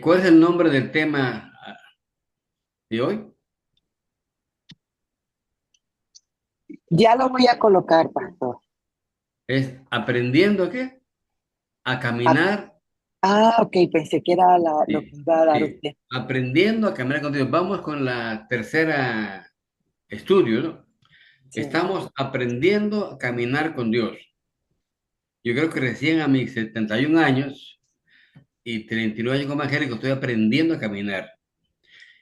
¿Cuál es el nombre del tema de hoy? Ya lo voy a colocar, pastor. Es aprendiendo ¿qué? A Ah, caminar. ok, pensé que era lo Sí, que iba a dar sí, usted. aprendiendo a caminar con Dios. Vamos con la tercera estudio, ¿no? Sí. Estamos aprendiendo a caminar con Dios. Yo creo que recién a mis 71 años y 39 años como evangélico estoy aprendiendo a caminar.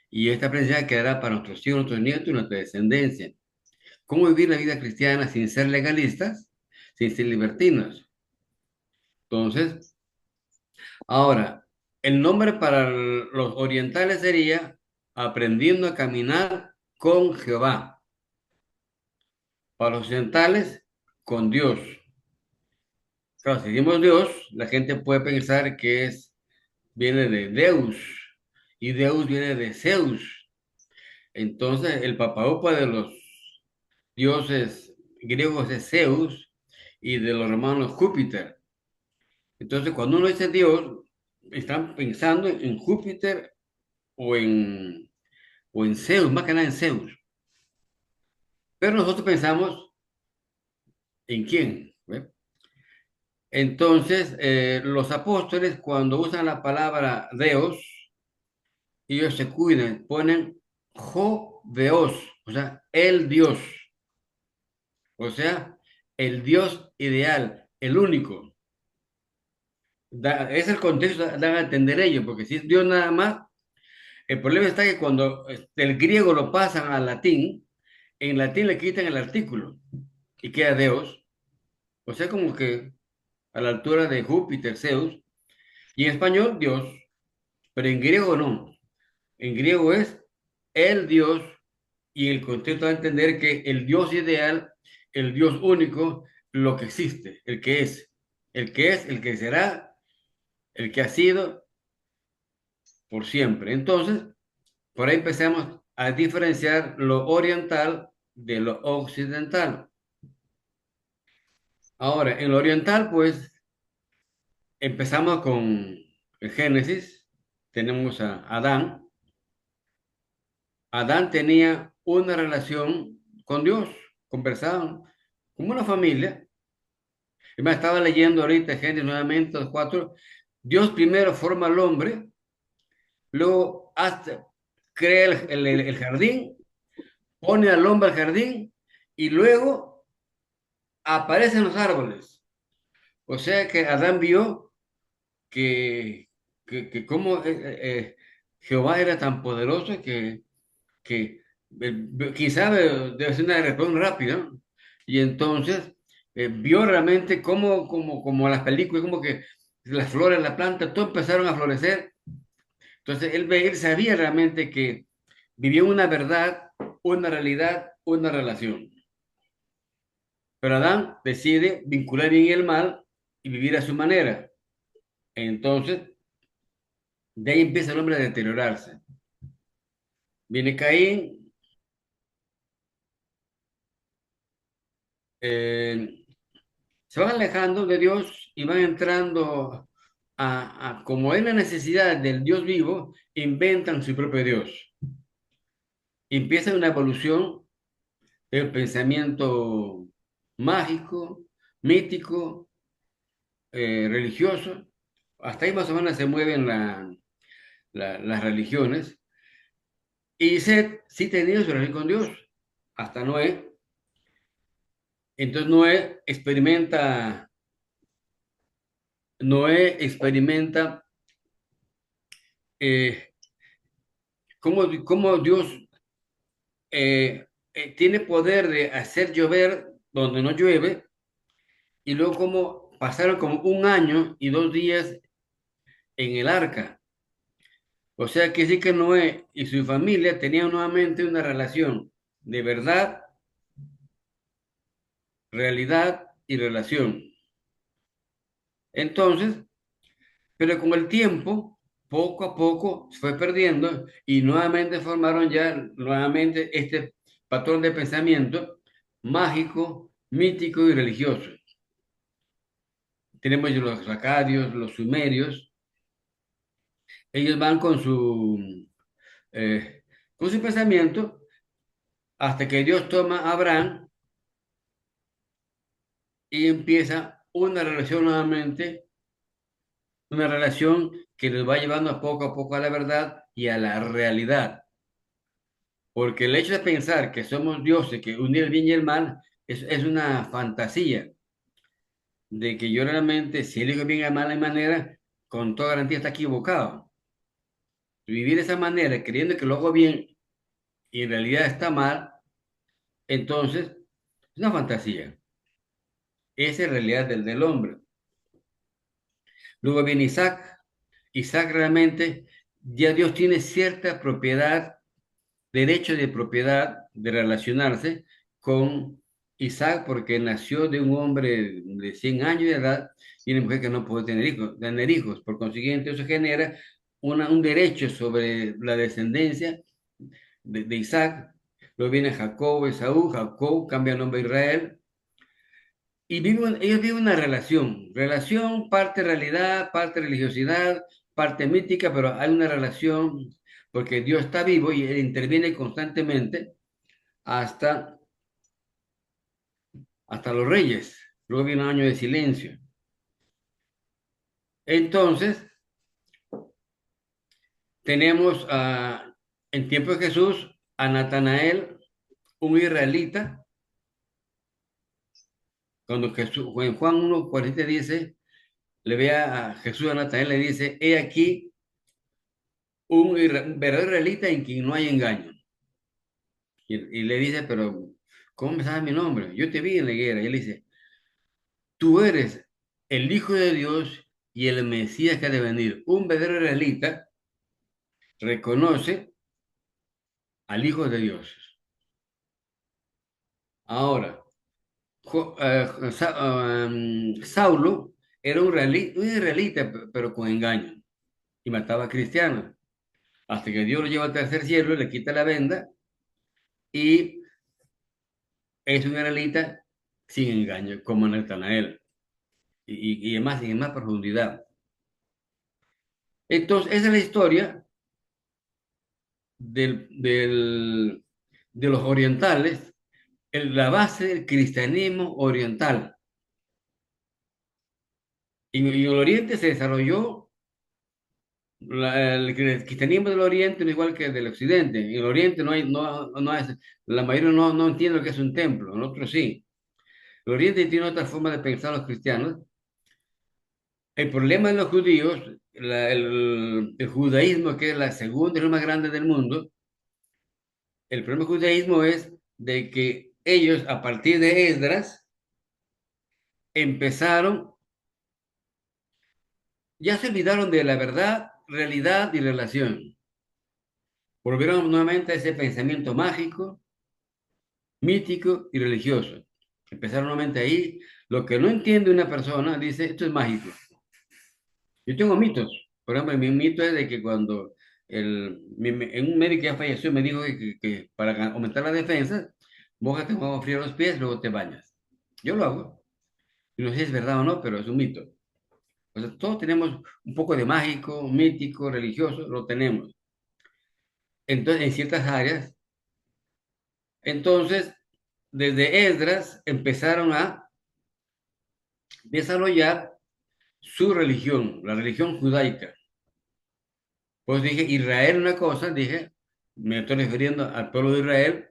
Y esta aprendizaje quedará para nuestros hijos, nuestros nietos y nuestra descendencia. ¿Cómo vivir la vida cristiana sin ser legalistas, sin ser libertinos? Entonces, ahora, el nombre para los orientales sería aprendiendo a caminar con Jehová. Para los occidentales, con Dios. Claro, si decimos Dios, la gente puede pensar que viene de Deus y Deus viene de Zeus. Entonces, el papaupa de los dioses griegos es Zeus y de los romanos Júpiter. Entonces, cuando uno dice Dios, están pensando en Júpiter o en Zeus, más que nada en Zeus. Pero nosotros pensamos en quién, ¿ve? Entonces, los apóstoles, cuando usan la palabra Dios, ellos se cuidan, ponen Dios, o sea, el Dios, o sea, el Dios ideal, el único. Es el contexto, dan a entender ellos, porque si es Dios nada más, el problema está que cuando el griego lo pasan al latín, en latín le quitan el artículo y queda Dios, o sea, como que a la altura de Júpiter, Zeus, y en español Dios, pero en griego no. En griego es el Dios y el contexto da a entender que el Dios ideal, el Dios único, lo que existe, el que será, el que ha sido por siempre. Entonces, por ahí empezamos a diferenciar lo oriental de lo occidental. Ahora, en lo oriental, pues empezamos con el Génesis, tenemos a Adán. Adán tenía una relación con Dios, conversaban como una familia. Y me estaba leyendo ahorita Génesis nuevamente, los cuatro. Dios primero forma al hombre, luego crea el jardín, pone al hombre al jardín y luego aparecen los árboles. O sea que Adán vio que, que cómo Jehová era tan poderoso que quizá debe ser una reacción rápida, ¿no? Y entonces vio realmente como las películas, como que las flores, la planta, todo empezaron a florecer. Entonces él sabía realmente que vivía una verdad, una realidad, una relación. Pero Adán decide vincular bien y el mal y vivir a su manera. Entonces, de ahí empieza el hombre a deteriorarse. Viene Caín, eh, se van alejando de Dios y van entrando como hay la necesidad del Dios vivo, inventan su propio Dios. Y empieza una evolución del pensamiento mágico, mítico, religioso. Hasta ahí más o menos se mueven las religiones. Y Seth sí tenía su relación con Dios, hasta Noé. Entonces Noé experimenta eh, cómo Dios tiene poder de hacer llover donde no llueve, y luego como pasaron como 1 año y 2 días en el arca. O sea que sí que Noé y su familia tenían nuevamente una relación de verdad, realidad y relación. Entonces, pero con el tiempo, poco a poco se fue perdiendo y nuevamente formaron ya nuevamente este patrón de pensamiento mágico, mítico y religioso. tenemos los acadios, los sumerios, ellos van con su pensamiento hasta que Dios toma a Abraham y empieza una relación nuevamente, una relación que nos va llevando a poco a la verdad y a la realidad. Porque el hecho de pensar que somos dioses, que unir el bien y el mal, es una fantasía de que yo realmente, si elijo bien y mal de manera, con toda garantía está equivocado. Vivir de esa manera, creyendo que lo hago bien y en realidad está mal, entonces es una fantasía. Esa es la realidad del hombre. Luego viene Isaac. Isaac realmente, ya Dios tiene cierta propiedad, derecho de propiedad de relacionarse con Isaac porque nació de un hombre de 100 años de edad y una mujer que no puede tener hijos. Por consiguiente, eso genera un derecho sobre la descendencia de Isaac. Luego viene Jacob, Esaú, Jacob cambia el nombre a Israel. Y ellos viven una relación, parte realidad, parte religiosidad, parte mítica, pero hay una relación porque Dios está vivo y Él interviene constantemente hasta, hasta los reyes. Luego viene un año de silencio. Entonces, tenemos en tiempo de Jesús a Natanael, un israelita, cuando Jesús, en Juan 1:40 dice, le ve a Jesús a Natanael, le dice, he aquí un verdadero israelita en quien no hay engaño. Y le dice, pero ¿cómo me sabes mi nombre? Yo te vi en la higuera. Y él dice, tú eres el Hijo de Dios y el Mesías que ha de venir. Un verdadero israelita reconoce al Hijo de Dios. Ahora, Saulo era un israelita, pero con engaño, y mataba a cristianos. Hasta que Dios lo lleva al tercer cielo, le quita la venda y es un israelita sin engaño, como Natanael, y en más profundidad. Entonces, esa es la historia de los orientales, la base del cristianismo oriental. Y en el Oriente se desarrolló el cristianismo del Oriente, no igual que el del Occidente. En el Oriente la mayoría no entiende lo que es un templo, nosotros sí. El Oriente tiene otra forma de pensar los cristianos. El problema de los judíos, el judaísmo, que es la segunda y la más grande del mundo, el problema del judaísmo es de que ellos, a partir de Esdras, empezaron, ya se olvidaron de la verdad, realidad y relación. Volvieron nuevamente a ese pensamiento mágico, mítico y religioso. Empezaron nuevamente ahí. Lo que no entiende una persona dice, esto es mágico. Yo tengo mitos. Por ejemplo, mi mito es de que cuando un médico que ya falleció me dijo que para aumentar la defensa, mójate con agua fría los pies, luego te bañas. Yo lo hago. Y no sé si es verdad o no, pero es un mito. O sea, todos tenemos un poco de mágico, mítico, religioso, lo tenemos. Entonces, en ciertas áreas. Entonces, desde Esdras empezaron a desarrollar su religión, la religión judaica. Pues dije, Israel una cosa, dije, me estoy refiriendo al pueblo de Israel,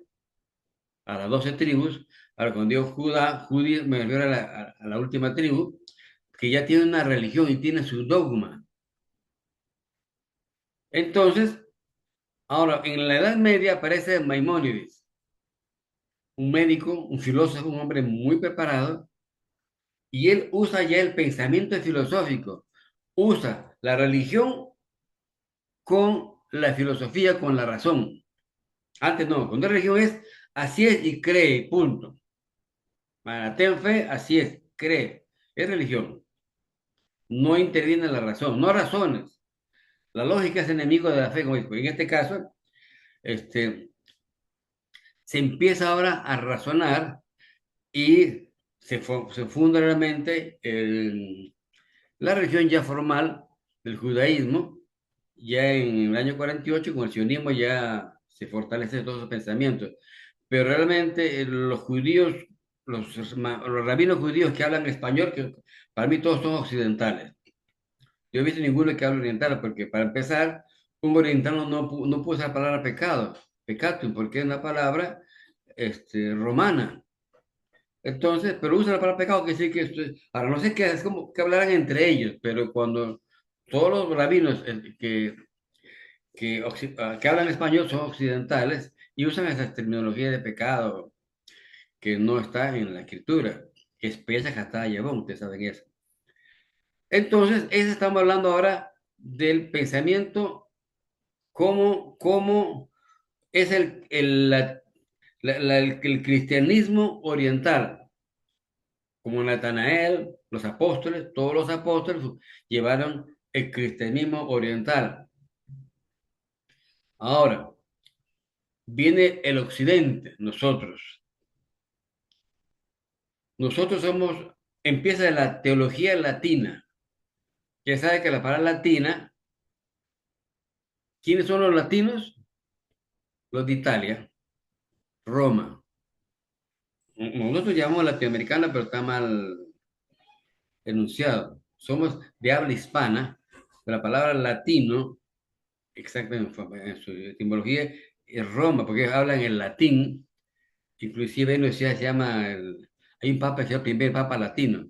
a las 12 tribus. Ahora, cuando digo Judá, judío, me refiero a la última tribu, que ya tiene una religión y tiene su dogma. Entonces, ahora, en la Edad Media aparece Maimónides, un médico, un filósofo, un hombre muy preparado, y él usa ya el pensamiento filosófico, usa la religión con la filosofía, con la razón. Antes no, cuando la religión es así es y cree, punto. Para ten fe, así es, cree. Es religión. No interviene la razón, no razones. La lógica es enemigo de la fe, como dijo. En este caso, este, se empieza ahora a razonar y se funda realmente la religión ya formal del judaísmo, ya en el año 48 con el sionismo ya se fortalece todos esos pensamientos. Pero realmente los judíos, los rabinos judíos que hablan español, que para mí todos son occidentales. Yo he visto ninguno que hable oriental, porque para empezar, un oriental no puede usar la palabra pecado, pecatum, porque es una palabra romana. Entonces, pero usa la palabra pecado, que sí que ahora no sé qué es como que hablaran entre ellos, pero cuando todos los rabinos que hablan español son occidentales y usan esa terminología de pecado que no está en la escritura, que es pesa, castada y abón, ustedes saben eso. Entonces, eso estamos hablando ahora del pensamiento, cómo es el cristianismo oriental, como Natanael, los apóstoles, todos los apóstoles llevaron el cristianismo oriental. Ahora, viene el occidente, nosotros. Nosotros empieza la teología latina. Ya sabe que la palabra latina, ¿quiénes son los latinos? Los de Italia, Roma. Nosotros llamamos latinoamericana, pero está mal enunciado. Somos de habla hispana, pero la palabra latino, exactamente en su etimología, es Roma, porque ellos hablan el latín. Inclusive en la universidad se llama, hay un papa que se llama primer papa latino.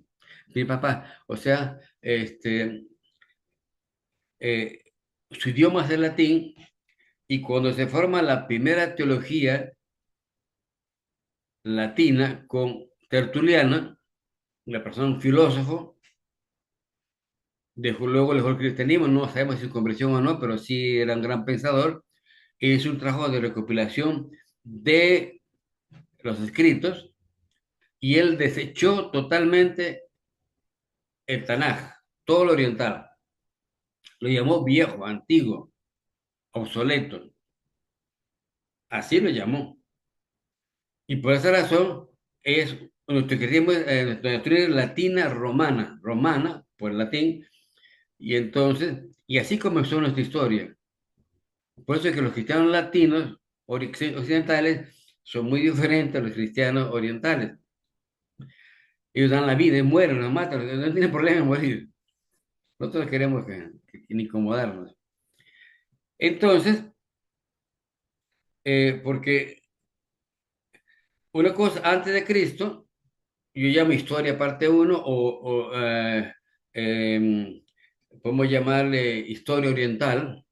Primer papa, o sea, eh, su idioma es el latín, y cuando se forma la primera teología latina con Tertuliano, la persona, un filósofo, luego dejó el cristianismo, no sabemos si su conversión o no, pero sí era un gran pensador, y hizo un trabajo de recopilación de los escritos, y él desechó totalmente el Tanaj, todo lo oriental, lo llamó viejo, antiguo, obsoleto, así lo llamó. Y por esa razón es nuestro cristianismo, nuestra doctrina es latina romana, romana por el latín, y entonces, y así comenzó nuestra historia. Por eso es que los cristianos latinos occidentales son muy diferentes a los cristianos orientales. Ellos dan la vida y mueren, nos matan, no tienen problema en morir. Nosotros queremos que incomodarnos. Entonces, porque una cosa antes de Cristo, yo llamo historia parte uno podemos llamarle historia oriental,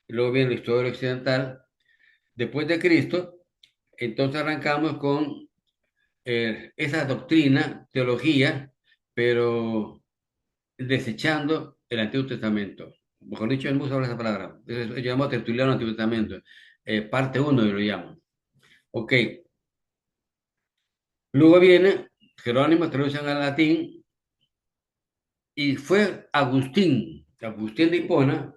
y luego viene la historia occidental. Después de Cristo, entonces arrancamos con esa doctrina, teología, pero desechando el Antiguo Testamento. Mejor dicho, no usa esa palabra. Llamamos Tertuliano Antiguo Testamento. Parte uno yo lo llamo. Ok. Luego viene Jerónimo, traducción al latín, y fue Agustín, Agustín de Hipona,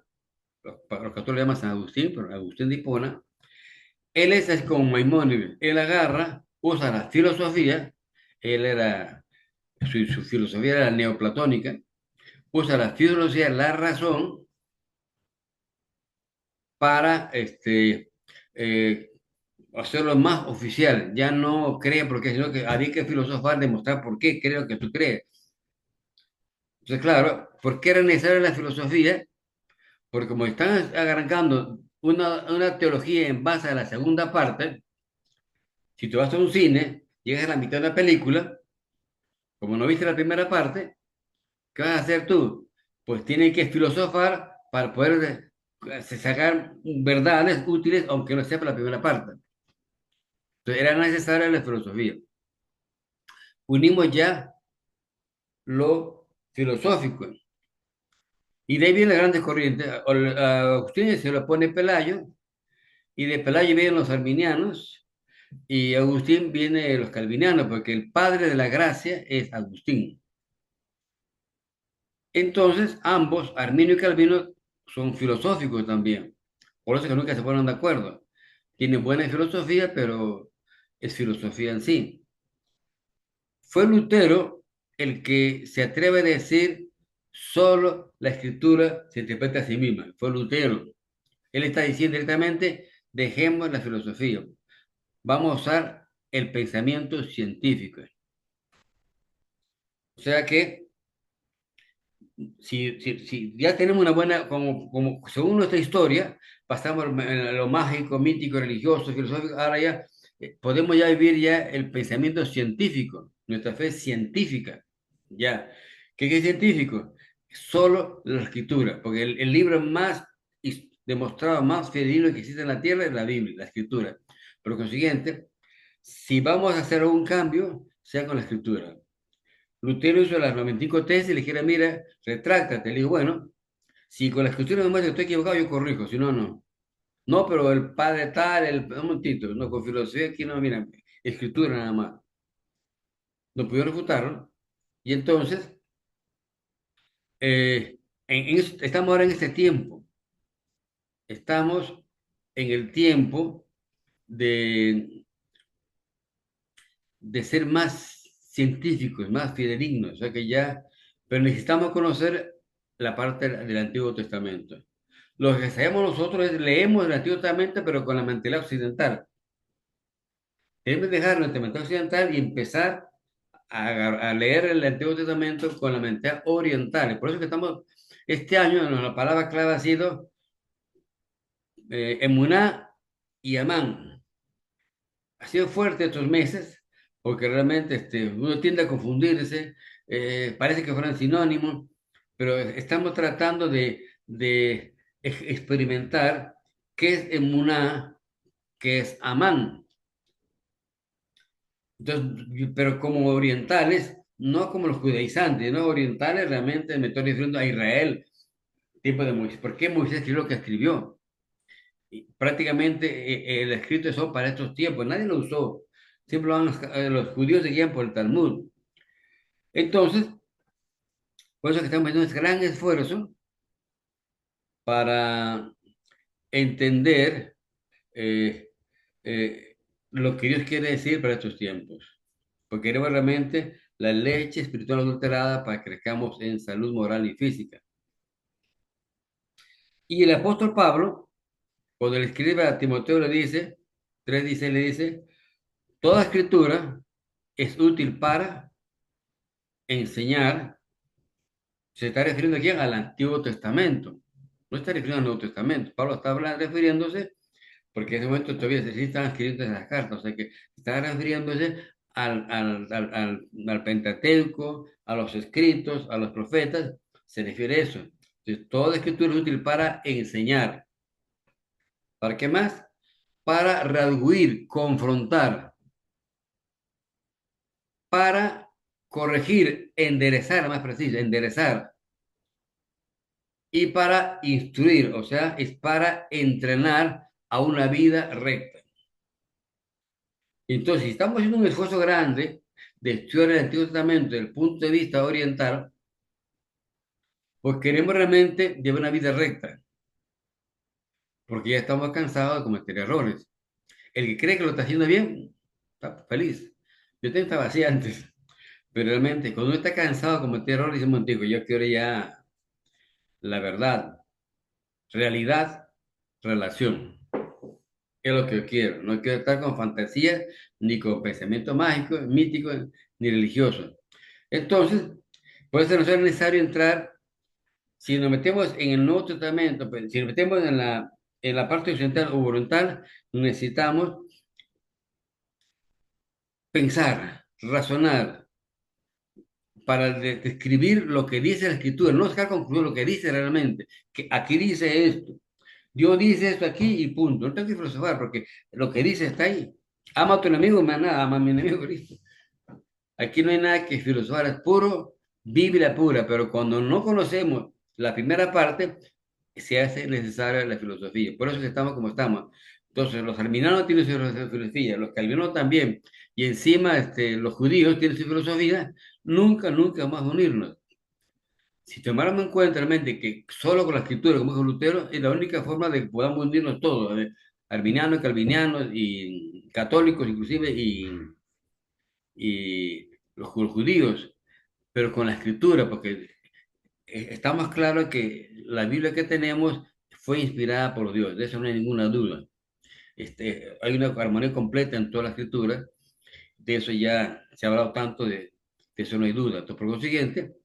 los católicos le llaman San Agustín, pero Agustín de Hipona. Él es así como Maimónides. Él agarra, usa la filosofía, él era, su filosofía era neoplatónica, usa la filosofía, la razón, para eh, hacerlo más oficial. Ya no cree porque, sino que había que filosofar, demostrar por qué creo que tú crees. Entonces, claro, ¿por qué era necesaria la filosofía? Porque como están arrancando una teología en base a la segunda parte, si tú vas a un cine, llegas a la mitad de la película, como no viste la primera parte, ¿qué vas a hacer tú? Pues tienes que filosofar para poder sacar verdades útiles, aunque no sepa la primera parte. Entonces era necesaria la filosofía. Unimos ya lo filosófico. Y de ahí vienen las grandes corrientes. A Agustín se lo pone Pelayo, y de Pelayo vienen los arminianos, y Agustín viene de los calvinianos, porque el padre de la gracia es Agustín. Entonces, ambos, Arminio y Calvino, son filosóficos también. Por eso que nunca se ponen de acuerdo. Tienen buena filosofía, pero es filosofía en sí. Fue Lutero el que se atreve a decir Solo la escritura se interpreta a sí misma. Fue Lutero. Él está diciendo directamente, dejemos la filosofía. Vamos a usar el pensamiento científico. O sea que si ya tenemos una buena, como según nuestra historia, pasamos a lo mágico, mítico, religioso, filosófico, ahora ya podemos ya vivir ya el pensamiento científico, nuestra fe científica. Ya. ¿Qué es científico? Solo la escritura, porque el libro más demostrado, más fidedigno que existe en la tierra es la Biblia, la escritura. Por consiguiente, si vamos a hacer algún cambio, sea con la escritura. Lutero hizo las 95 tesis y le dijera, mira, retráctate. Le digo, bueno, si con la escritura me muestra que estoy equivocado, yo corrijo, si no, no. No, pero el padre tal, un momentito, no, con filosofía aquí no, mira, escritura nada más. No pudo refutarlo. Y entonces, estamos ahora en este tiempo. Estamos en el tiempo de, de ser más científicos, más fidedignos. O sea que ya, pero necesitamos conocer la parte del Antiguo Testamento. Lo que hacemos nosotros es leemos el Antiguo Testamento, pero con la mentalidad occidental. Debemos dejar nuestra mentalidad occidental y empezar a leer el Antiguo Testamento con la mentalidad oriental. Y por eso que estamos, este año, la palabra clave ha sido Emuná y Amán. Ha sido fuerte estos meses, porque realmente uno tiende a confundirse, parece que fueran sinónimos, pero estamos tratando de experimentar qué es Emuná, qué es Amán. Entonces, pero como orientales, no como los judaizantes, ¿no? Orientales realmente me estoy refiriendo a Israel, tiempo de Moisés. ¿Por qué Moisés escribió lo que escribió? Y prácticamente el escrito es solo para estos tiempos, nadie lo usó. Siempre los judíos seguían por el Talmud. Entonces, por eso que estamos haciendo un gran esfuerzo para entender eh, lo que Dios quiere decir para estos tiempos. Porque queremos realmente la leche espiritual adulterada para que crezcamos en salud moral y física. Y el apóstol Pablo, cuando le escribe a Timoteo, le dice, 3 dice, le dice, toda escritura es útil para enseñar. Se está refiriendo aquí al Antiguo Testamento. No está refiriendo al Nuevo Testamento. Pablo está refiriéndose, porque en ese momento todavía se están escribiendo esas cartas, o sea que está refiriéndose al Pentateuco, a los escritos, a los profetas, se refiere a eso. Entonces, toda escritura es útil para enseñar. ¿Para qué más? Para redarguir, confrontar, para corregir, enderezar, más preciso, enderezar, y para instruir, o sea, es para entrenar a una vida recta. Entonces, si estamos haciendo un esfuerzo grande de estudiar el Antiguo Testamento desde el punto de vista oriental, pues queremos realmente llevar una vida recta, porque ya estamos cansados de cometer errores. El que cree que lo está haciendo bien, está feliz. Yo también estaba así antes, pero realmente cuando uno está cansado de cometer errores, dice, digo, yo quiero ya la verdad, realidad, relación. Es lo que yo quiero. No quiero estar con fantasías, ni con pensamientos mágicos, míticos, ni religiosos. Entonces, por eso no es necesario entrar, si nos metemos en el Nuevo Testamento, pues, si nos metemos en la parte occidental o oriental, necesitamos pensar, razonar, para describir lo que dice la Escritura, no sacar concluir lo que dice realmente, que aquí dice esto, Dios dice esto aquí y punto. No tengo que filosofar porque lo que dice está ahí. Ama a tu enemigo, más nada, ama a mi enemigo Cristo. Aquí no hay nada que filosofar, es puro Biblia pura, pero cuando no conocemos la primera parte, se hace necesaria la filosofía. Por eso es que estamos como estamos. Entonces, los arminianos tienen su filosofía, los calvinos también, y encima los judíos tienen su filosofía, nunca vamos a unirnos. Si tomáramos en cuenta realmente que solo con la escritura, como dijo Lutero, es la única forma de que podamos unirnos todos, arminianos, calvinianos y católicos inclusive, y los judíos, pero con la escritura, porque estamos claros que la Biblia que tenemos fue inspirada por Dios, de eso no hay ninguna duda. Hay una armonía completa en toda la escritura, de eso ya se ha hablado tanto, de eso no hay duda. Entonces, por consiguiente,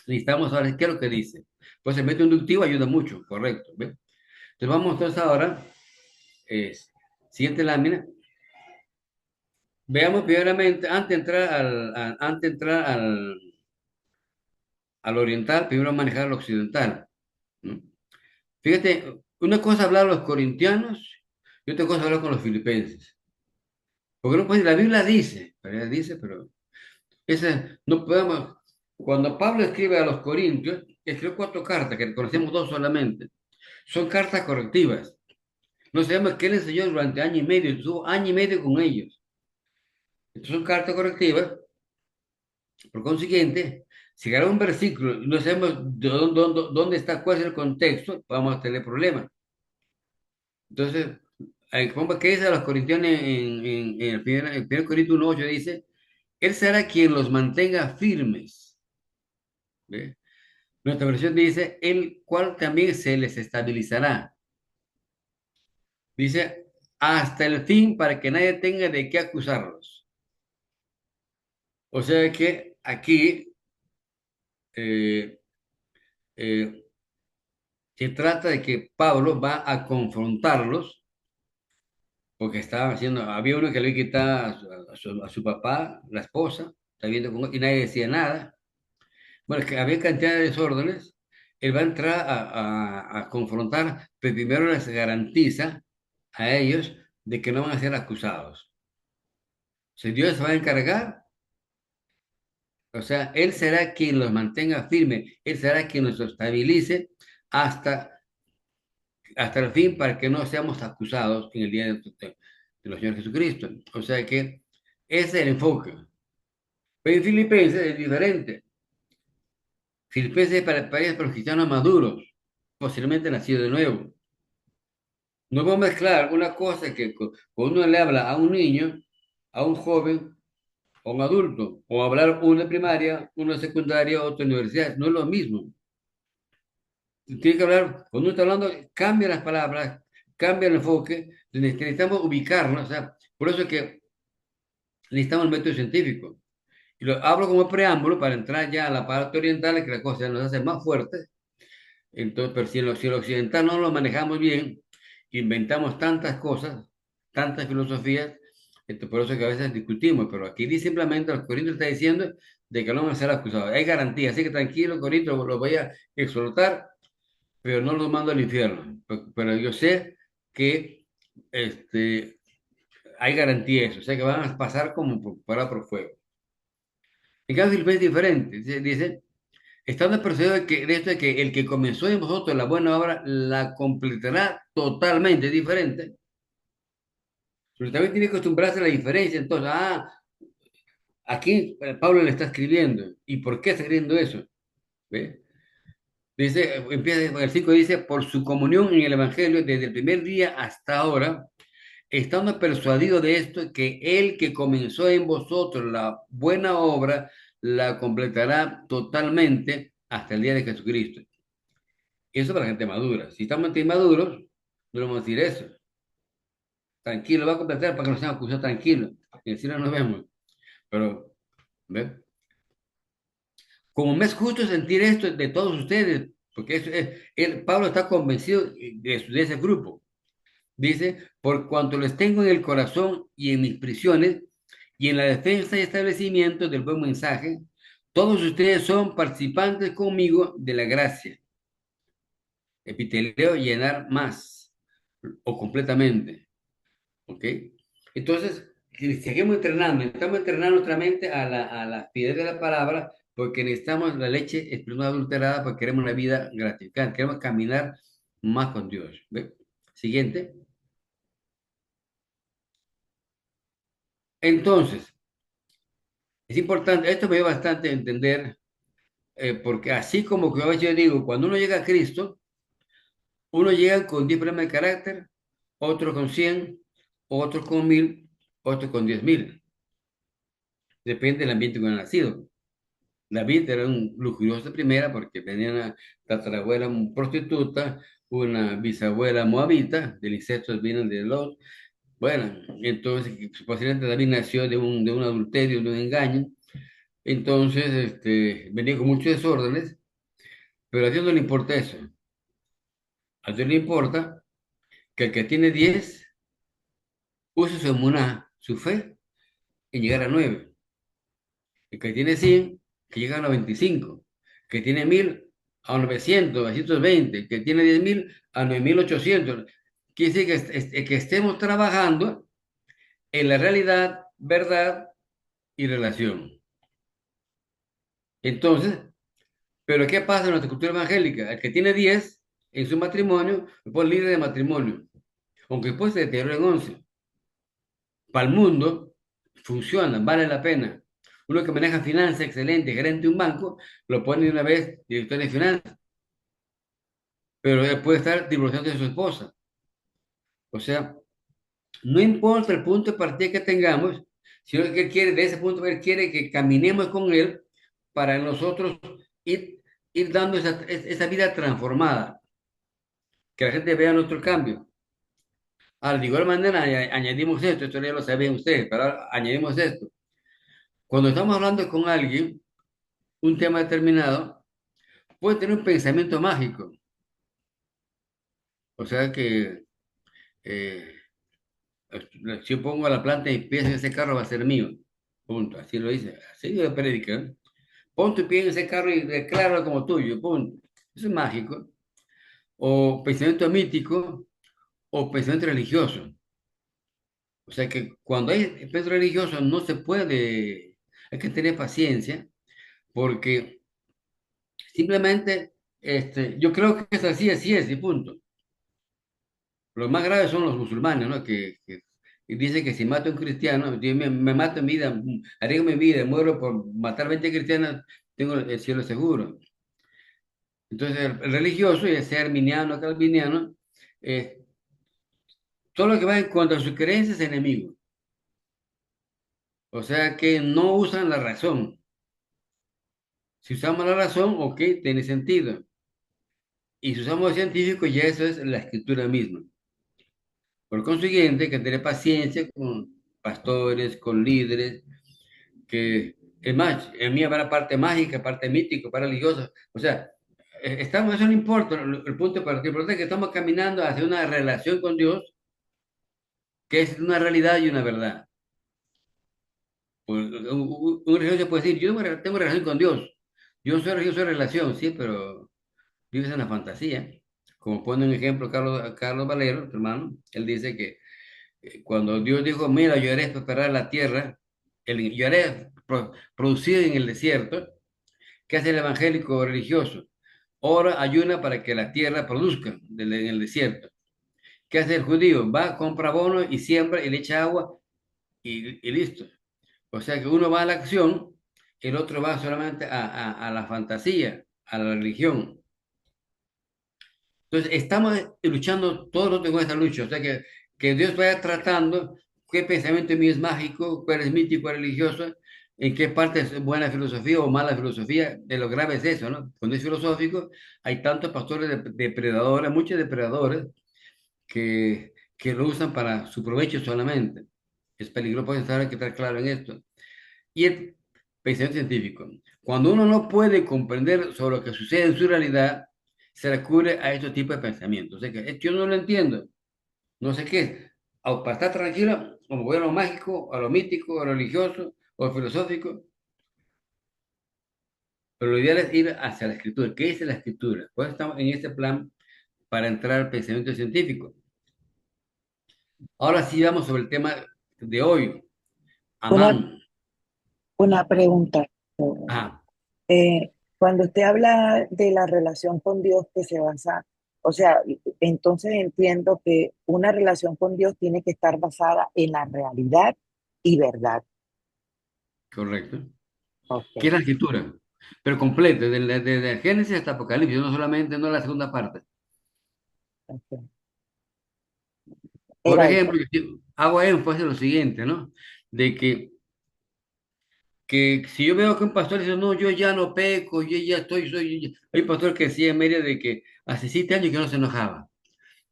necesitamos saber qué es lo que dice. Pues el método inductivo ayuda mucho, correcto. ¿Ve? Entonces vamos entonces ahora, es, siguiente lámina. Veamos primeramente, antes de entrar al oriental, primero manejar el occidental. ¿No? Fíjate, una cosa es hablar a los corintianos y otra cosa es hablar con los filipenses. Porque no puede, la Biblia dice, ¿verdad? Dice, pero no podemos. Cuando Pablo escribe a los corintios, escribió 4 cartas, que conocemos 2 solamente. Son cartas correctivas. No sabemos qué les enseñó durante año y medio, estuvo año y medio con ellos. Entonces son cartas correctivas. Por consiguiente, si agarra un versículo y no sabemos dónde está, cuál es el contexto, vamos a tener problemas. Entonces, como que dice a los corintianos en el primer Corintios 1:8 dice, Él será quien los mantenga firmes. ¿Ve? Nuestra versión dice, el cual también se les estabilizará. Dice, hasta el fin para que nadie tenga de qué acusarlos. O sea que aquí eh, eh, se trata de que Pablo va a confrontarlos porque estaba haciendo, había uno que le quitaba a su papá, la esposa, está viendo y nadie decía nada. Bueno, es que había cantidad de desórdenes. Él va a entrar a confrontar, pero primero les garantiza a ellos de que no van a ser acusados. Si Dios se va a encargar, o sea, Él será quien los mantenga firme, Él será quien los estabilice hasta, hasta el fin para que no seamos acusados en el día de los Señor Jesucristo. O sea que ese es el enfoque. Pero en Filipenses es diferente. Filipenses es para los cristianos maduros, posiblemente nacidos de nuevo. No podemos mezclar una cosa que cuando uno le habla a un niño, a un joven, a un adulto, o hablar uno de primaria, uno de secundaria, otro de universidad, no es lo mismo. Tiene que hablar, cuando uno está hablando, cambia las palabras, cambia el enfoque, necesitamos ubicarnos, o sea, por eso es que necesitamos el método científico. Y lo hablo como preámbulo para entrar ya a la parte oriental, que la cosa nos hace más fuerte. Entonces, pero si el occidental no lo manejamos bien, inventamos tantas cosas, tantas filosofías, por eso que a veces discutimos, pero aquí dice simplemente, los Corintios está diciendo de que no van a ser acusados. Hay garantía, así que tranquilo, Corintios, lo voy a exhortar, pero no los mando al infierno. Pero yo sé que hay garantías, o sea que van a pasar como por fuego. En cambio, Filipenses es diferente, dice estando persuadido de esto de que el que comenzó en vosotros la buena obra la completará totalmente, es diferente. Pero también tiene que acostumbrarse a la diferencia. Entonces, aquí Pablo le está escribiendo. ¿Y por qué está escribiendo eso? ¿Ve? Dice, empieza el 5 dice, por su comunión en el Evangelio desde el primer día hasta ahora, estando persuadido de esto, que el que comenzó en vosotros la buena obra la completará totalmente hasta el día de Jesucristo. Eso para la gente madura. Si estamos inmaduros, no le vamos a decir eso. Tranquilo, va a completar para que nos sean acusados tranquilos. Y así no nos vemos. Pero, ¿ve? Como me es justo sentir esto de todos ustedes, porque Pablo está convencido de ese grupo. Dice, por cuanto les tengo en el corazón y en mis prisiones y en la defensa y establecimiento del buen mensaje, todos ustedes son participantes conmigo de la gracia. Epiteleo, llenar más o completamente. ¿Ok? Entonces, si seguimos entrenando, estamos entrenando nuestra mente a la fidelidad de la palabra, porque necesitamos la leche no adulterada, porque queremos una vida gratificante, queremos caminar más con Dios. ¿Ve? Siguiente. Entonces, es importante, esto me dio bastante a entender, porque así como que a veces yo digo, cuando uno llega a Cristo, uno llega con 10 problemas de carácter, otros con 100, otros con 1000, otros con 10,000. Depende del ambiente en que uno ha nacido. David era un lujurioso de primera porque tenía una tatarabuela prostituta, una bisabuela moabita, del incesto vienen de Lot. Bueno, entonces posiblemente David nació de un adulterio, de un engaño. Entonces, venía con muchos desórdenes, pero a Dios no le importa eso. A Dios le importa que el que tiene 10 use su emuná, su fe, en llegar a 9. El que tiene 100 que llega a 95. Que tiene 1000 a 900, 920. Que tiene 10.000 a 9800. Quiere decir que, que estemos trabajando en la realidad, verdad y relación. Entonces, pero ¿qué pasa en nuestra cultura evangélica? El que tiene 10 en su matrimonio, lo pone líder de matrimonio, aunque después se deteriora en 11. Para el mundo, funciona, vale la pena. Uno que maneja finanzas, excelente, gerente de un banco, lo pone de una vez director de finanzas, pero él puede estar divorciando de su esposa. O sea, no importa el punto de partida que tengamos, sino que él quiere, de ese punto, él quiere que caminemos con él para nosotros ir, ir dando esa vida transformada, que la gente vea nuestro cambio. De igual manera, añadimos esto ya lo sabían ustedes, pero ahora añadimos esto. Cuando estamos hablando con alguien, un tema determinado, puede tener un pensamiento mágico. O sea que eh, si yo pongo la planta y pienso en ese carro va a ser mío. Punto. Así lo dice. Así lo predica. ¿Eh? Pon tu pie en ese carro y decláralo como tuyo. Punto. Eso es mágico. O pensamiento mítico o pensamiento religioso. O sea que cuando hay pensamiento religioso no se puede, hay que tener paciencia porque simplemente yo creo que es así es, y punto. Los más graves son los musulmanes, ¿no? Que dicen que si mato a un cristiano, yo me mato en vida, arriesgo mi vida, muero por matar 20 cristianos, tengo el cielo seguro. Entonces, el religioso, ya sea arminiano o calviniano, eh, todo lo que va en contra de sus creencias es enemigo. O sea que no usan la razón. Si usamos la razón, ok, tiene sentido. Y si usamos el científico, ya eso es la escritura misma. Por consiguiente, hay que tener paciencia con pastores, con líderes, que es más, en mí habrá parte mágica, parte mítica, parte religiosa. O sea, eso no importa, el punto para que importa es que estamos caminando hacia una relación con Dios que es una realidad y una verdad. Pues, un religioso puede decir, yo tengo relación con Dios, yo soy religioso de relación, sí, pero vives en la fantasía. Como pone un ejemplo Carlos Valero, tu hermano, él dice que cuando Dios dijo, mira, yo haré prosperar la tierra, yo haré producir en el desierto. ¿Qué hace el evangélico religioso? Ora, ayuna para que la tierra produzca en el desierto. ¿Qué hace el judío? Va, compra bono y siembra y le echa agua y listo. O sea que uno va a la acción, el otro va solamente a la fantasía, a la religión. Entonces, estamos luchando todos los con esta lucha. O sea que Dios vaya tratando qué pensamiento mío es mágico, cuál es mítico, cuál es religioso, en qué parte es buena filosofía o mala filosofía. De lo grave es eso, ¿no? Cuando es filosófico, hay tantos pastores depredadores, muchos depredadores que lo usan para su provecho solamente. Es peligroso, pues, hay que estar claro en esto. Y el pensamiento científico. Cuando uno no puede comprender sobre lo que sucede en su realidad, se recurre a estos tipos de pensamientos. O sea que yo no lo entiendo, no sé qué es. Para estar tranquilo, o me voy a lo mágico, a lo mítico, a lo religioso, o a lo filosófico, pero lo ideal es ir hacia la escritura. ¿Qué es la escritura? Pues estamos en este plan para entrar al pensamiento científico. Ahora sí vamos sobre el tema de hoy. Una, Amán. una pregunta. Ah, Cuando usted habla de la relación con Dios que se basa, o sea, entonces entiendo que una relación con Dios tiene que estar basada en la realidad y verdad. correcto. Ok, ¿Qué es la escritura? Pero completa, desde Génesis hasta Apocalipsis, no solamente, no la segunda parte. ok. Por Era eso. ejemplo, yo hago énfasis en lo siguiente, ¿no? De que que si yo veo que un pastor dice, no, yo ya no peco, yo ya estoy, hay un pastor que decía en medio de que hace 7 años que no se enojaba.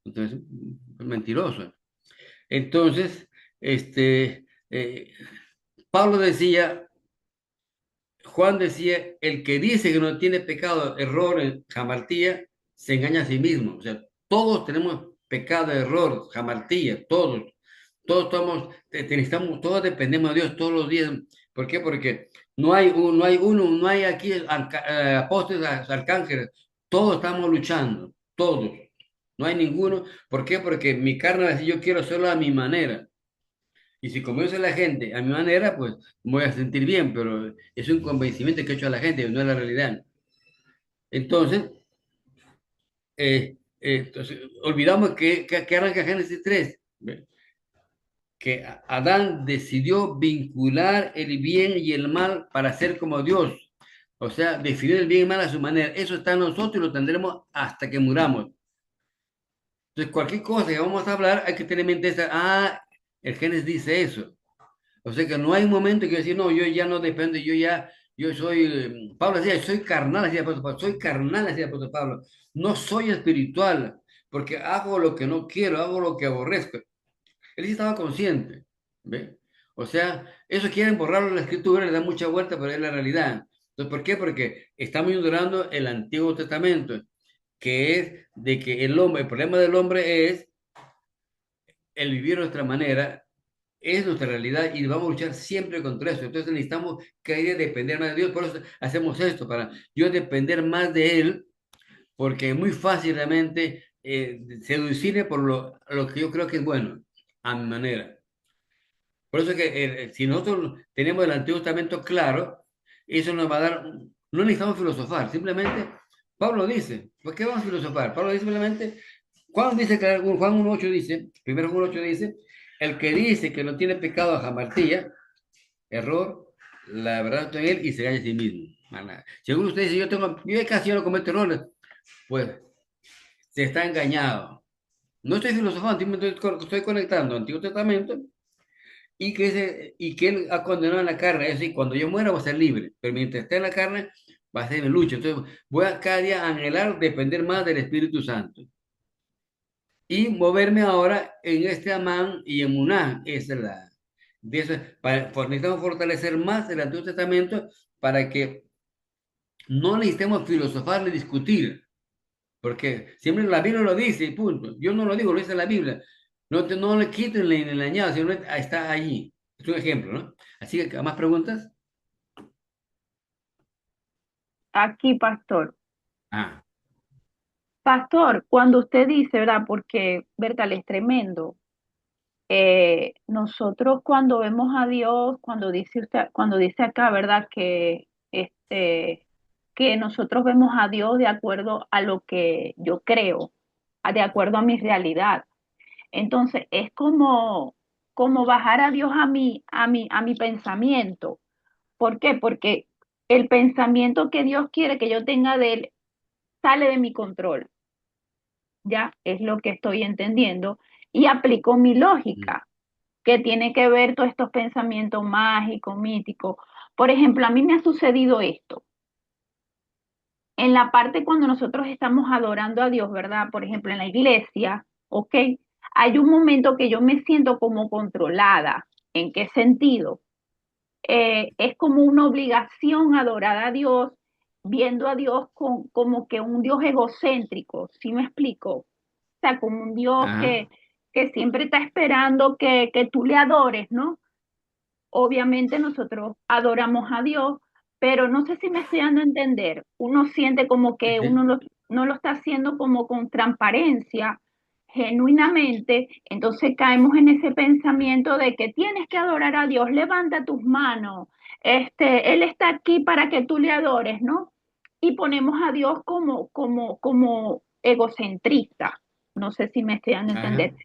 Entonces, mentiroso. Entonces, Pablo decía, Juan decía, el que dice que no tiene pecado, error, jamartía, se engaña a sí mismo. O sea, todos tenemos pecado, error, jamartía, todos. Todos estamos, necesitamos, todos dependemos de Dios todos los días. ¿Por qué? Porque no hay uno, no hay aquí apóstoles, arcángeles. Todos estamos luchando, todos. No hay ninguno. ¿Por qué? Porque mi carne va a decir, yo quiero hacerlo a mi manera. Y si convence a la gente a mi manera, pues me voy a sentir bien, pero es un convencimiento que he hecho a la gente, no es la realidad. Entonces, olvidamos que arranca Génesis 3, ¿ve? Que Adán decidió vincular el bien y el mal para ser como Dios. O sea, definir el bien y el mal a su manera. Eso está en nosotros y lo tendremos hasta que muramos. Entonces, cualquier cosa que vamos a hablar, hay que tener en mente esa, el Génesis dice eso. O sea que no hay un momento que decir, no, yo ya no dependo, yo soy, Pablo decía, soy carnal, decía el apóstol Pablo, soy carnal, decía el apóstol Pablo, no soy espiritual, porque hago lo que no quiero, hago lo que aborrezco. Él sí estaba consciente, ¿ve? O sea, eso quieren borrarlo en la escritura, le dan mucha vuelta, pero es la realidad. Entonces, ¿por qué? Porque estamos ignorando el Antiguo Testamento, que es de que el problema del hombre es el vivir de nuestra manera, es nuestra realidad y vamos a luchar siempre contra eso. Entonces necesitamos que de depender más de Dios. Por eso hacemos esto, para yo depender más de Él, porque es muy fácil realmente seducirme por lo que yo creo que es bueno, a mi manera. Por eso que si nosotros tenemos el Antiguo Testamento claro, eso nos va a dar, no necesitamos filosofar, simplemente Pablo dice, ¿por qué vamos a filosofar? Pablo dice simplemente, Juan dice que Juan 1.8 dice, primero Juan 1.8 dice, el que dice que no tiene pecado a jamartía, error, la verdad está en él y se gana a sí mismo. Maná. Según usted dice, yo casi no cometo errores, pues se está engañado. No estoy filosofando, estoy conectando Antiguo Testamento y que él ha condenado en la carne. Es decir, cuando yo muera voy a ser libre, pero mientras esté en la carne va a ser mi lucha. Entonces voy a cada día anhelar depender más del Espíritu Santo y moverme ahora en este Amán y en Muná. Esa es de eso, necesitamos fortalecer más el Antiguo Testamento para que no necesitemos filosofar ni discutir, porque siempre la Biblia lo dice y punto. Yo no lo digo, lo dice la Biblia. No le quiten ni le añadan, sino está allí. Es un ejemplo, ¿no? Así que, ¿más preguntas? Aquí, pastor. Ah, Pastor, cuando usted dice, ¿verdad? Porque, Bertal, es tremendo. Nosotros cuando vemos a Dios, cuando dice usted, cuando dice acá, ¿verdad? Que nosotros vemos a Dios de acuerdo a lo que yo creo, de acuerdo a mi realidad. Entonces, es como bajar a Dios a mi pensamiento. ¿Por qué? Porque el pensamiento que Dios quiere que yo tenga de Él sale de mi control. Ya es lo que estoy entendiendo. Y aplico mi mm, lógica, que tiene que ver todos estos pensamientos mágicos, míticos. Por ejemplo, a mí me ha sucedido esto. En la parte cuando nosotros estamos adorando a Dios, ¿verdad? Por ejemplo, en la iglesia, ¿ok? Hay un momento que yo me siento como controlada. ¿En qué sentido? Es como una obligación adorar a Dios, viendo a Dios como que un Dios egocéntrico, ¿sí me explico? O sea, como un Dios ajá, que siempre está esperando que tú le adores, ¿no? Obviamente nosotros adoramos a Dios, pero no sé si me estoy dando a entender. Uno siente como sí, que sí, no lo está haciendo como con transparencia, genuinamente. Entonces caemos en ese pensamiento de que tienes que adorar a Dios, levanta tus manos. Él está aquí para que tú le adores, ¿no? Y ponemos a Dios como egocentrista. No sé si me estoy dando a entender. ajá,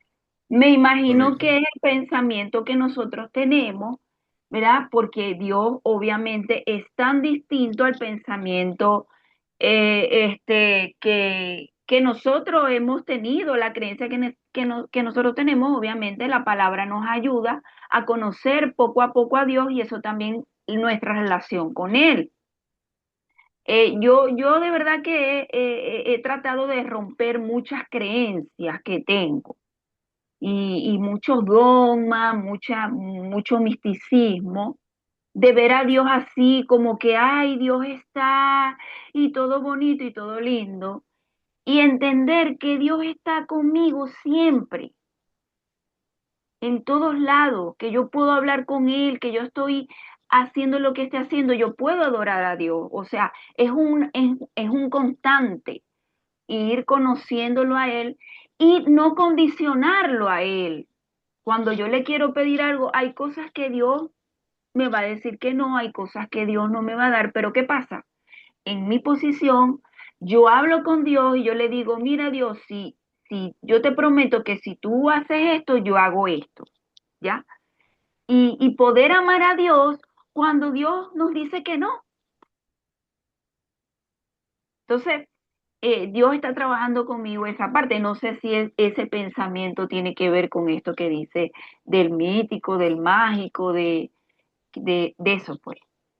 Me imagino correcto. que es el pensamiento que nosotros tenemos, ¿verdad? Porque Dios obviamente es tan distinto al pensamiento que nosotros hemos tenido, la creencia que nosotros tenemos, obviamente la palabra nos ayuda a conocer poco a poco a Dios y eso también nuestra relación con Él. Yo de verdad que he tratado de romper muchas creencias que tengo y muchos dogmas, mucho misticismo, de ver a Dios así como que, ay, Dios está y todo bonito y todo lindo, y entender que Dios está conmigo siempre, en todos lados, que yo puedo hablar con Él, que yo estoy haciendo lo que esté haciendo, yo puedo adorar a Dios. O sea, es un constante ir conociéndolo a Él y no condicionarlo a Él. Cuando yo le quiero pedir algo, hay cosas que Dios me va a decir que no, hay cosas que Dios no me va a dar, pero ¿qué pasa? En mi posición, yo hablo con Dios y yo le digo, mira Dios, si yo te prometo que si tú haces esto, yo hago esto, ¿ya? Y poder amar a Dios cuando Dios nos dice que no. Entonces, Dios está trabajando conmigo esa parte. No sé si ese pensamiento tiene que ver con esto que dice del mítico, del mágico, de eso, pues.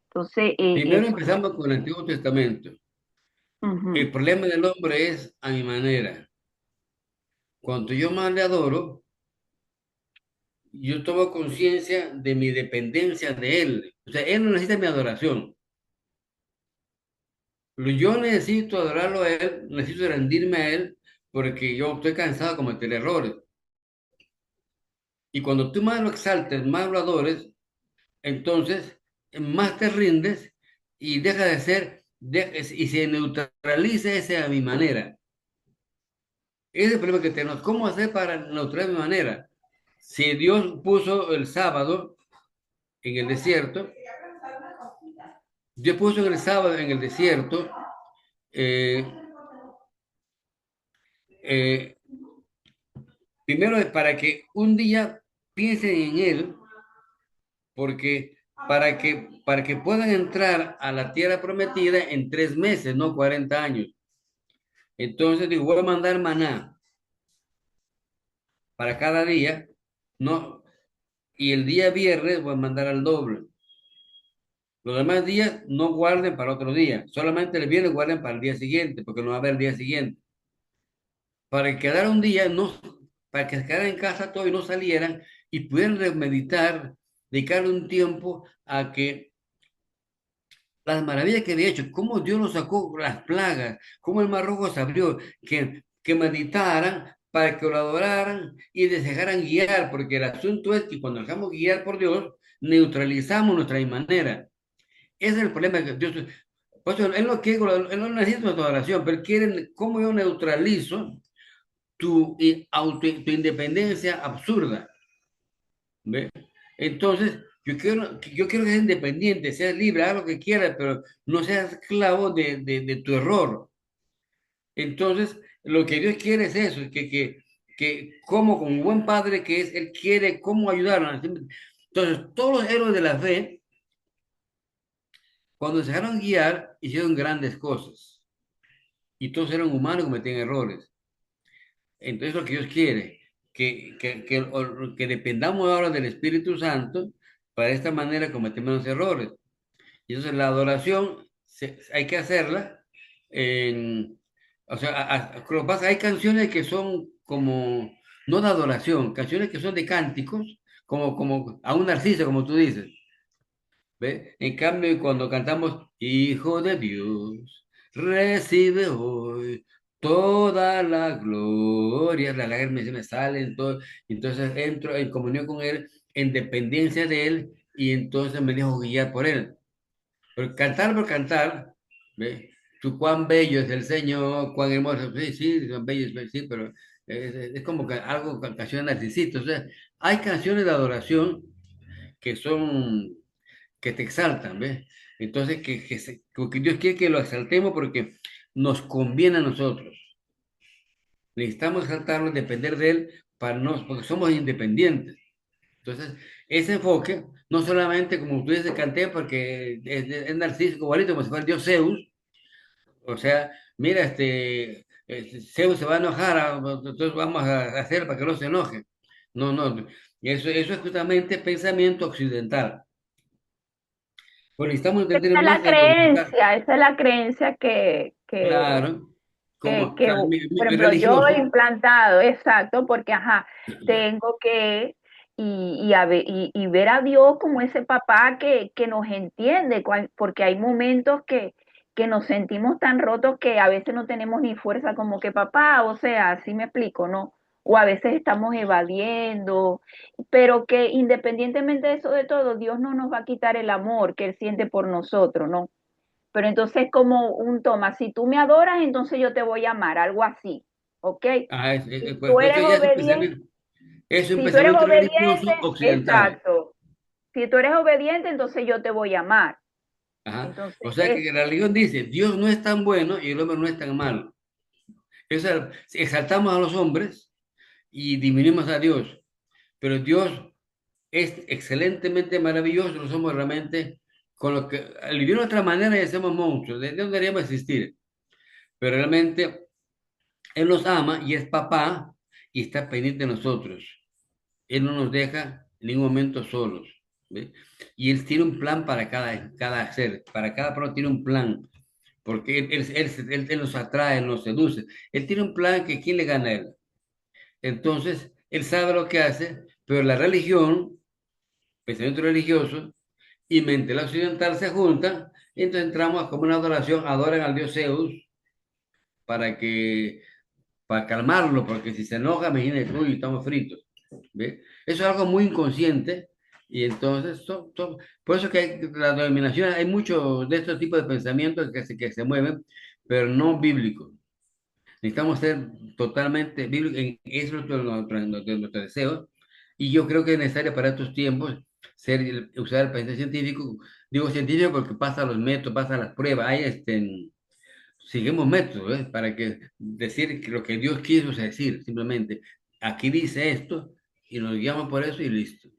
Entonces, Primero eso fue. empezamos con el Antiguo Testamento. Ujú. El problema del hombre es a mi manera. Cuando yo más le adoro, yo tomo conciencia de mi dependencia de Él. O sea, Él no necesita mi adoración. Yo necesito adorarlo a Él, necesito rendirme a Él, porque yo estoy cansado de cometer errores. Y cuando tú más lo exaltes, más lo adores, entonces más te rindes y deja de ser, y se neutraliza ese a mi manera. Ese es el problema que tenemos. ¿Cómo hacer para neutralizar mi manera? Si Dios puso el sábado en el desierto, Dios puso el sábado en el desierto, eh, eh, primero es para que un día piensen en Él, porque para que puedan entrar a la tierra prometida en 3 meses, no 40 años. Entonces digo, voy a mandar maná para cada día, no, y el día viernes voy a mandar al doble. Los demás días no guarden para otro día, solamente el viernes guarden para el día siguiente, porque no va a haber día siguiente. Para que quedara un día, no, para que se quedaran en casa todo y no salieran y pudieran meditar, dedicarle un tiempo a que las maravillas que había hecho, cómo Dios nos sacó las plagas, cómo el mar rojo se abrió, que meditaran para que lo adoraran y les dejaran guiar, porque el asunto es que cuando nos dejamos guiar por Dios, neutralizamos nuestra manera. Ese es el problema que Dios, por eso él no quiere, él no necesita tu adoración, pero él quiere cómo yo neutralizo tu independencia absurda. ¿Ve? Entonces, yo quiero que seas independiente, seas libre, haz lo que quieras, pero no seas esclavo de tu error. Entonces, lo que Dios quiere es eso, que como buen padre que es, Él quiere cómo ayudarnos. Entonces, todos los héroes de la fe, cuando se dejaron guiar, hicieron grandes cosas. Y todos eran humanos y cometían errores. Entonces, lo que Dios quiere, que dependamos ahora del Espíritu Santo, para de esta manera cometer menos errores. Y entonces la adoración hay que hacerla o sea, lo que pasa, hay canciones que son como, no de adoración, canciones que son de cánticos, como a un narciso, como tú dices. ¿Ve? En cambio, cuando cantamos, Hijo de Dios, recibe hoy toda la gloria, las lágrimas se me salen, todo, entonces entro en comunión con Él, en dependencia de Él, y entonces me dejo guiar por Él. Pero cantar por cantar, ¿ve? Tú cuán bello es el Señor, cuán hermoso, sí, sí, son bellos, sí, pero es como que algo, canciones narcisistas, o sea, hay canciones de adoración que son que te exaltan, ¿ves? Entonces, que Dios quiere que lo exaltemos porque nos conviene a nosotros. Necesitamos exaltarlo, depender de Él, porque somos independientes. Entonces, ese enfoque, no solamente como tú dices, canté porque es narcísico, igualito, como si fuera el dios Zeus, o sea, mira, Zeus se va a enojar, entonces vamos a hacer para que no se enoje. No, no, eso es justamente pensamiento occidental. Pues necesitamos Esa entender es la más en lo que está creencia, esa es la creencia claro, como o que, sea, por mi ejemplo, yo he religioso. implantado, exacto, porque, ajá, tengo que y ver a Dios como ese papá que nos entiende, porque hay momentos que nos sentimos tan rotos que a veces no tenemos ni fuerza como que papá, o sea, así me explico, ¿no? O a veces estamos evadiendo, pero que independientemente de eso de todo, Dios no nos va a quitar el amor que Él siente por nosotros, ¿no? Pero entonces como un toma, si tú me adoras, entonces yo te voy a amar, algo así, ¿ok? Si Pues, tú eres ya obediente, es un si tú eres pensamiento obediente, religioso occidental. exacto. Si tú eres obediente, entonces yo te voy a amar. Ajá. Entonces, O sea que la religión dice, Dios no es tan bueno y el hombre no es tan malo. O sea, exaltamos a los hombres y disminuimos a Dios, pero Dios es excelentemente maravilloso, no somos realmente con lo que, al vivir de otra manera ya somos monstruos, de dónde deberíamos existir? Pero realmente Él nos ama y es papá y está pendiente de nosotros. Él no nos deja en ningún momento solos, ¿ve? Y Él tiene un plan para cada ser, para cada persona tiene un plan, porque él nos atrae, nos seduce. Él tiene un plan que ¿quién le gana a Él? Entonces, Él sabe lo que hace, pero la religión, pensamiento religioso y mente occidental se juntan, y entonces entramos como una adoración, adoran al dios Zeus para que para calmarlo, porque si se enoja, imagínate, uy, estamos fritos. ¿Ve? Eso es algo muy inconsciente y entonces, por eso que la dominación, hay muchos de estos tipos de pensamientos que se mueven, pero no bíblicos. Necesitamos ser totalmente bíblicos, eso es nuestro deseo, y yo creo que es necesario para estos tiempos usar el pensamiento científico, digo científico porque pasa los métodos, pasa las pruebas, hay seguimos métodos, ¿eh? Para que decir que lo que Dios quiso decir, simplemente aquí dice esto y nos guiamos por eso y listo.